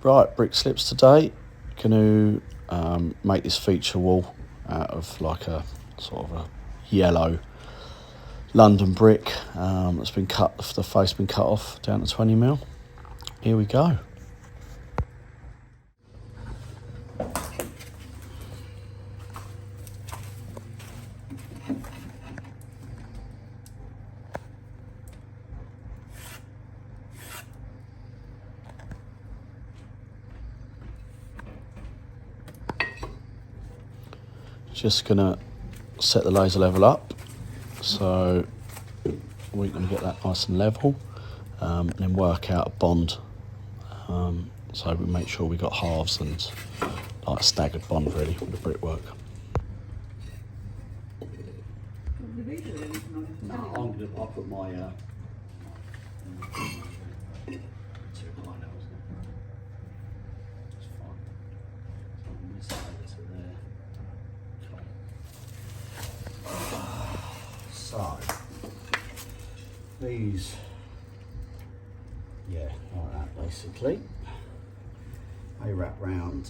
Right, brick slips today. Going to make this feature wall out of like a sort of a yellow London brick that's been cut, the face been cut off down to 20mm. Here we go. Just gonna set the laser level up so we're gonna get that nice and level, and then work out a bond. So we make sure we got halves and like a staggered bond really with the brickwork. I'll put my So these, yeah, like that basically. They wrap round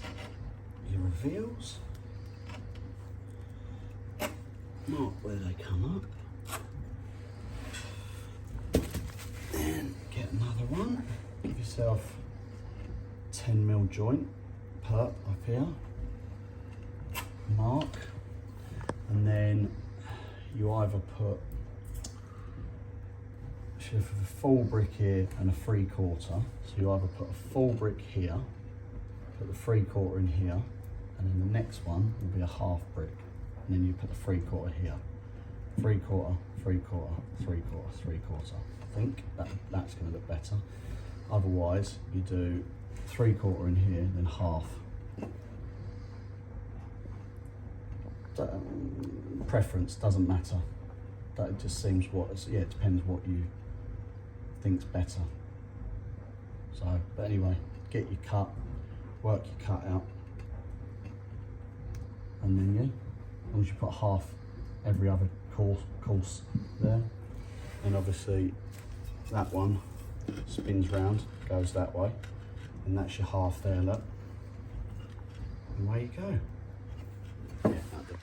your reveals. Mark where they come up. And get another one. Give yourself 10mm joint perp up here. Mark. And then you either put a full brick here and a 3/4. So you either put a full brick here, put the 3/4 in here, and then the next one will be a half brick. And then you put the 3/4 here. 3/4, 3/4, 3/4, 3/4. I think that's going to look better. Otherwise, you do 3/4 in here, then half. Preference doesn't matter. That just seems yeah, it depends what you think's better. So, but anyway, get your cut, work your cut out, and then yeah, as long as you put half every other course there, and obviously that one spins round, goes that way, and that's your half there, look, and away you go. Yeah, that'll do.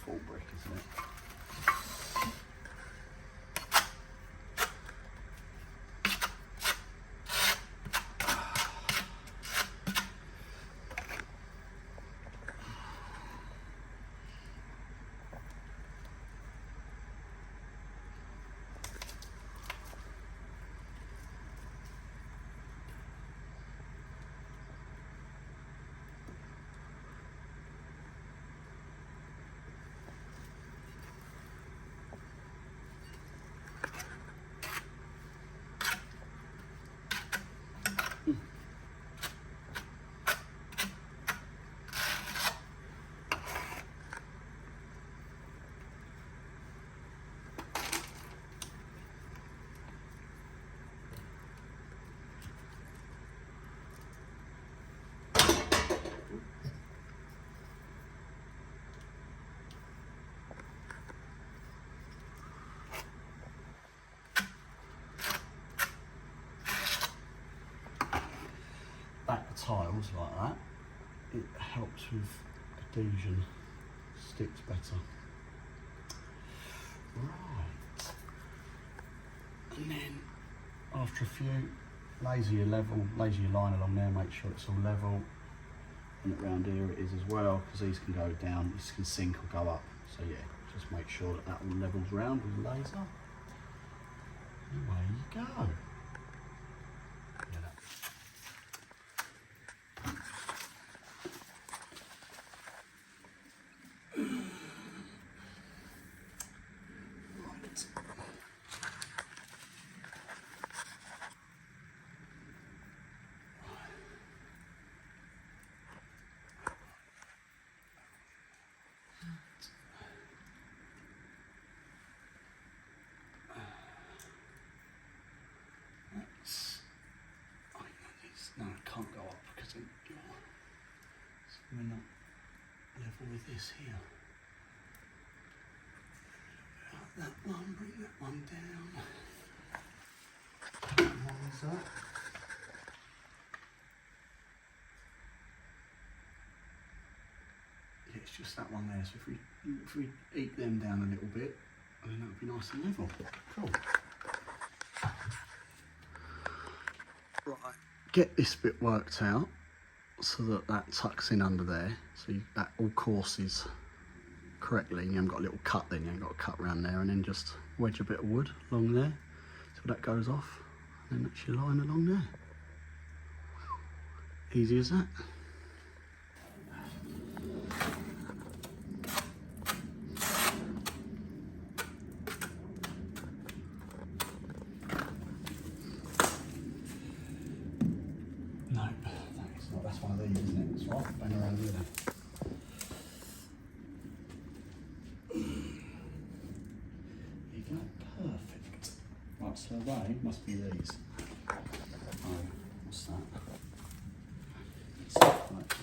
Full brick, isn't it? Back the tiles like that, it helps with adhesion, sticks better. Right, and then after a few, laser your line along there, make sure it's all level, and around here it is as well, because these can go down, this can sink or go up, so yeah, just make sure that all levels round with the laser, and away you go. we're not level with this here. Out that one, bring that one down. Lines up. Yeah, it's just that one there. So if we eke them down a little bit, then that'll be nice and level. Cool. Right, get this bit worked out so that tucks in under there, so that all courses correctly, and you haven't got a little cut then, you haven't got a cut around there, and then just wedge a bit of wood along there so that goes off, and then that's your line along there. Easy as that. No, it's not. That's one of these, isn't it? That's right. Bang around here then. There you go. Perfect. Right, so they must be these. Oh, what's that? Right.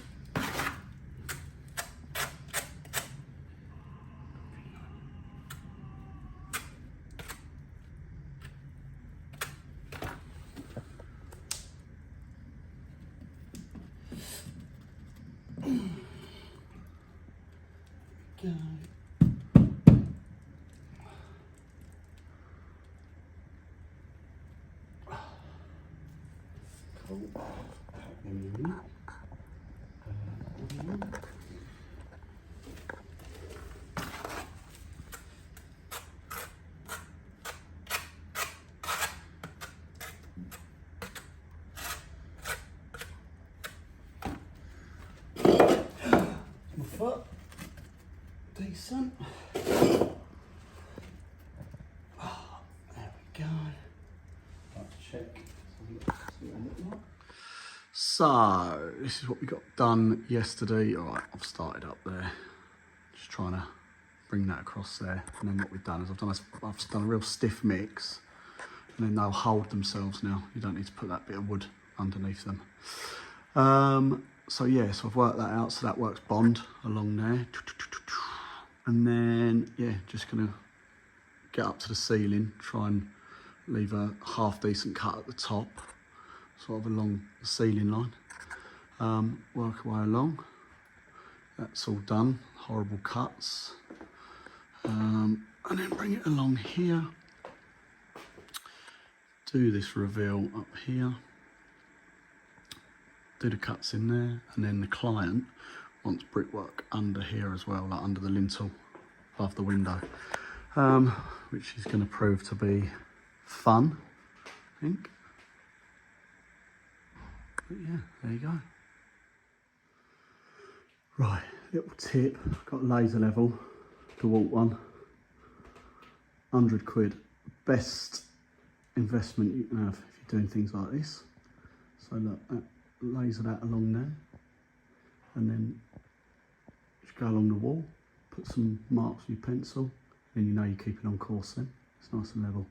Go. Cool. Pack them in. My foot. Decent. Oh, there we go. Let's check. See what it looks like. So, this is what we got done yesterday. All right, I've started up there. Just trying to bring that across there. And then what we've done is I've done a real stiff mix, and then they'll hold themselves now. You don't need to put that bit of wood underneath them. So yeah, so I've worked that out. So that works bond along there. And then, yeah, just gonna get up to the ceiling, try and leave a half decent cut at the top, sort of along the ceiling line. Work our way along. That's all done, horrible cuts. And then bring it along here. Do this reveal up here. Do the cuts in there, and then the client wants brickwork under here as well, like under the lintel, above the window, which is going to prove to be fun, I think. But yeah, there you go. Right, little tip, got laser level, DeWalt one, 100 quid, best investment you can have if you're doing things like this. So look, laser that along there, and then just go along the wall, put some marks with your pencil, then you know you're keeping on course then. It's nice and level.